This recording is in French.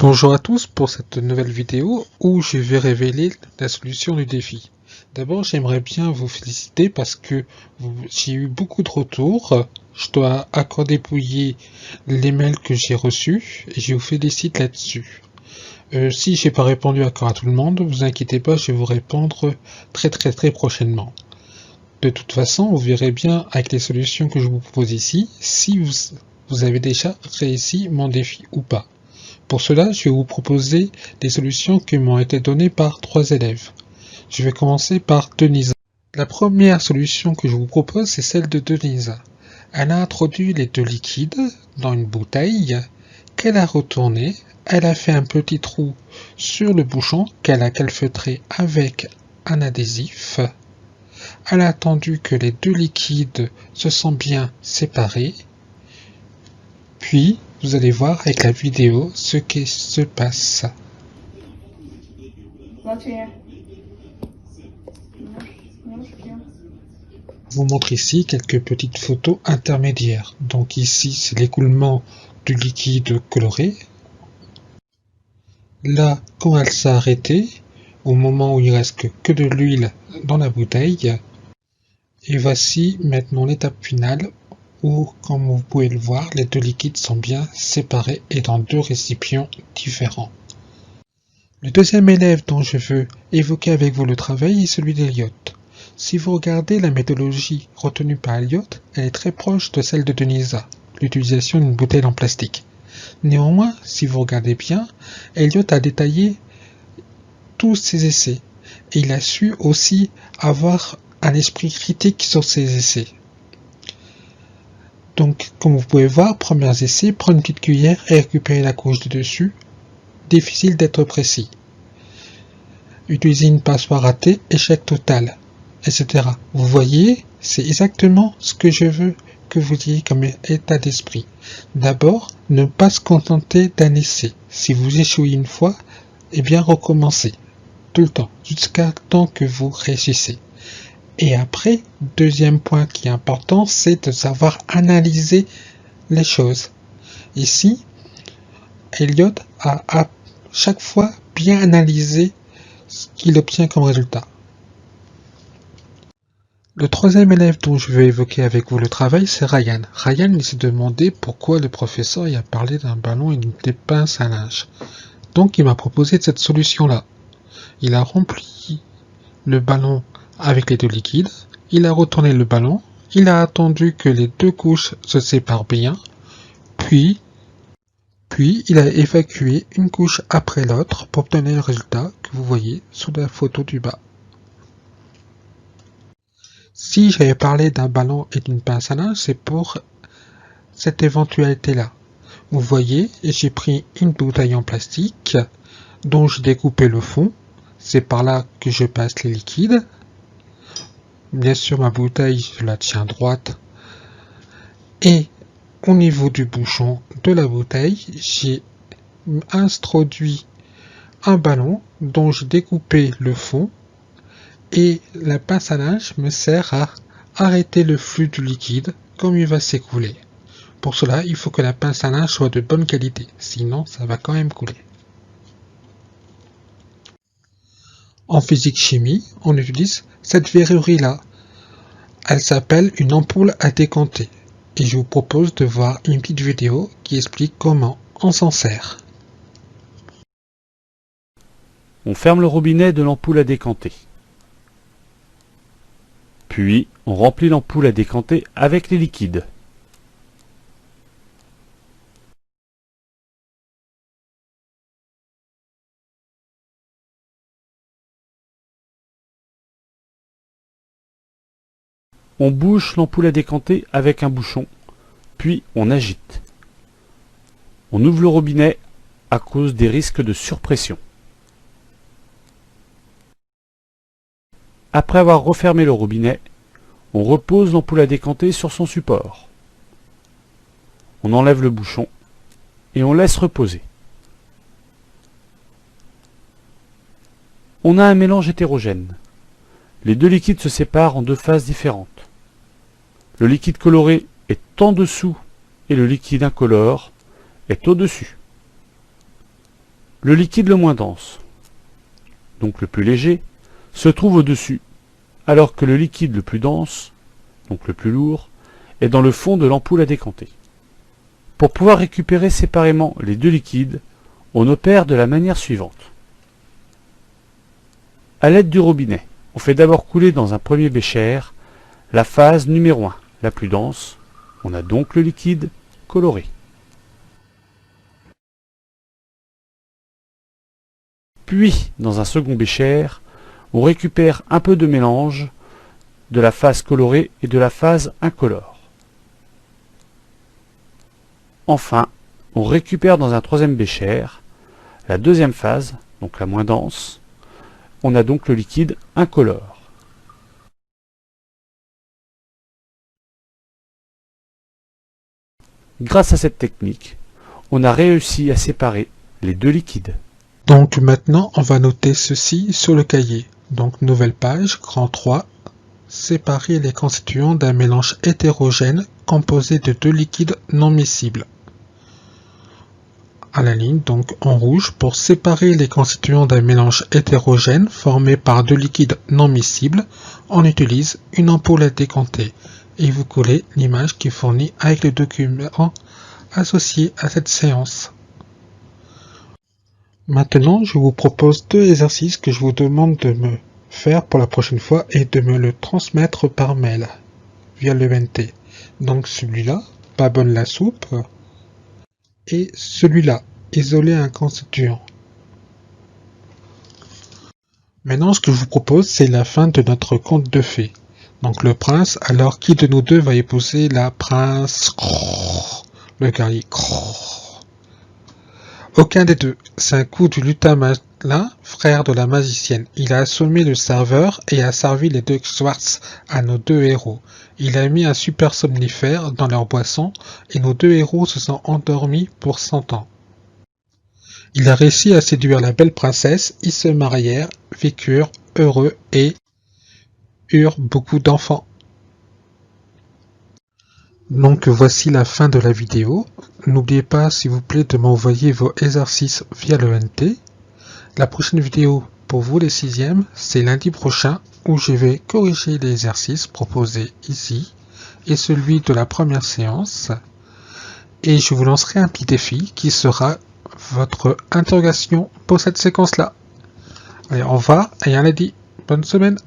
Bonjour à tous pour cette nouvelle vidéo où je vais révéler la solution du défi. D'abord, j'aimerais bien vous féliciter parce que j'ai eu beaucoup de retours. Je dois encore dépouiller les mails que j'ai reçus et je vous félicite là-dessus. Si j'ai pas répondu encore à tout le monde, vous inquiétez pas, je vais vous répondre très prochainement. De toute façon, vous verrez bien avec les solutions que je vous propose ici si vous avez déjà réussi mon défi ou pas. Pour cela, je vais vous proposer des solutions qui m'ont été données par 3 élèves. Je vais commencer par Denisa. La première solution que je vous propose, c'est celle de Denisa. Elle a introduit les deux liquides dans une bouteille qu'elle a retournée. Elle a fait un petit trou sur le bouchon qu'elle a calfeutré avec un adhésif. Elle a attendu que les deux liquides se sont bien séparés. Puis, vous allez voir avec la vidéo ce qui se passe. Je vous montre ici quelques petites photos intermédiaires. Donc ici, c'est l'écoulement du liquide coloré. Là, quand elle s'est arrêtée, au moment où il reste que de l'huile dans la bouteille. Et voici maintenant l'étape finale où, comme vous pouvez le voir, les deux liquides sont bien séparés et dans deux récipients différents. Le deuxième élève dont je veux évoquer avec vous le travail est celui d'Eliott. Si vous regardez la méthodologie retenue par Eliott, elle est très proche de celle de Denisa, l'utilisation d'une bouteille en plastique. Néanmoins, si vous regardez bien, Eliott a détaillé tous ses essais et il a su aussi avoir un esprit critique sur ses essais. Donc, comme vous pouvez voir, premiers essais, prendre une petite cuillère et récupérer la couche de dessus. Difficile d'être précis. Utiliser une passoire à thé, échec total, etc. Vous voyez, c'est exactement ce que je veux que vous ayez comme état d'esprit. D'abord, ne pas se contenter d'un essai. Si vous échouez une fois, eh bien recommencez. Tout le temps, jusqu'à temps que vous réussissez. Et après, deuxième point qui est important, c'est de savoir analyser les choses. Ici, Eliott a à chaque fois bien analysé ce qu'il obtient comme résultat. Le troisième élève dont je vais évoquer avec vous le travail, c'est Ryan. Ryan il s'est demandé pourquoi le professeur y a parlé d'un ballon et d'une pince à linge. Donc il m'a proposé cette solution-là. Il a rempli le ballon avec les deux liquides, il a retourné le ballon, il a attendu que les deux couches se séparent bien, puis il a évacué une couche après l'autre pour obtenir le résultat que vous voyez sous la photo du bas. Si j'avais parlé d'un ballon et d'une pince à linge, c'est pour cette éventualité-là. Vous voyez, j'ai pris une bouteille en plastique dont j'ai découpé le fond. C'est par là que je passe les liquides. Bien sûr, ma bouteille, je la tiens droite. Et au niveau du bouchon de la bouteille, j'ai introduit un ballon dont j'ai découpé le fond. Et la pince à linge me sert à arrêter le flux du liquide comme il va s'écouler. Pour cela, il faut que la pince à linge soit de bonne qualité, sinon ça va quand même couler. En physique-chimie, on utilise cette verrurie-là. Elle s'appelle une ampoule à décanter. Et je vous propose de voir une petite vidéo qui explique comment on s'en sert. On ferme le robinet de l'ampoule à décanter. Puis, on remplit l'ampoule à décanter avec les liquides. On bouche l'ampoule à décanter avec un bouchon, puis on agite. On ouvre le robinet à cause des risques de surpression. Après avoir refermé le robinet, on repose l'ampoule à décanter sur son support. On enlève le bouchon et on laisse reposer. On a un mélange hétérogène. Les deux liquides se séparent en deux phases différentes. Le liquide coloré est en dessous et le liquide incolore est au-dessus. Le liquide le moins dense, donc le plus léger, se trouve au-dessus, alors que le liquide le plus dense, donc le plus lourd, est dans le fond de l'ampoule à décanter. Pour pouvoir récupérer séparément les deux liquides, on opère de la manière suivante. À l'aide du robinet, on fait d'abord couler dans un premier bécher la phase numéro 1, la plus dense. On a donc le liquide coloré. Puis, dans un second bécher, on récupère un peu de mélange de la phase colorée et de la phase incolore. Enfin, on récupère dans un troisième bécher la deuxième phase, donc la moins dense. On a donc le liquide incolore. Grâce à cette technique, on a réussi à séparer les deux liquides. Donc maintenant, on va noter ceci sur le cahier. Donc nouvelle page, grand 3, séparer les constituants d'un mélange hétérogène composé de deux liquides non miscibles. À la ligne, donc en rouge, pour séparer les constituants d'un mélange hétérogène formé par deux liquides non miscibles, on utilise une ampoule à décanter et vous collez l'image qui est fournie avec le document associé à cette séance. Maintenant, je vous propose deux exercices que je vous demande de me faire pour la prochaine fois et de me le transmettre par mail via l'ENT. Donc celui-là, pas bonne la soupe, et celui-là, isoler un constituant. Maintenant, ce que je vous propose, c'est la fin de notre conte de fées. Donc le prince, alors qui de nous deux va épouser la prince? Le guerrier. Aucun des deux. C'est un coup du lutin malin, frère de la magicienne. Il a assommé le serveur et a servi les deux Schwartz à nos deux héros. Il a mis un super somnifère dans leur boisson et nos deux héros se sont endormis pour 100 ans. Il a réussi à séduire la belle princesse, ils se marièrent, vécurent heureux et eurent beaucoup d'enfants. Donc voici la fin de la vidéo. N'oubliez pas s'il vous plaît de m'envoyer vos exercices via l'ENT. La prochaine vidéo pour vous les 6e, c'est lundi prochain où je vais corriger les exercices proposés ici et celui de la première séance. Et je vous lancerai un petit défi qui sera votre interrogation pour cette séquence-là. Allez, au revoir et à lundi. Bonne semaine.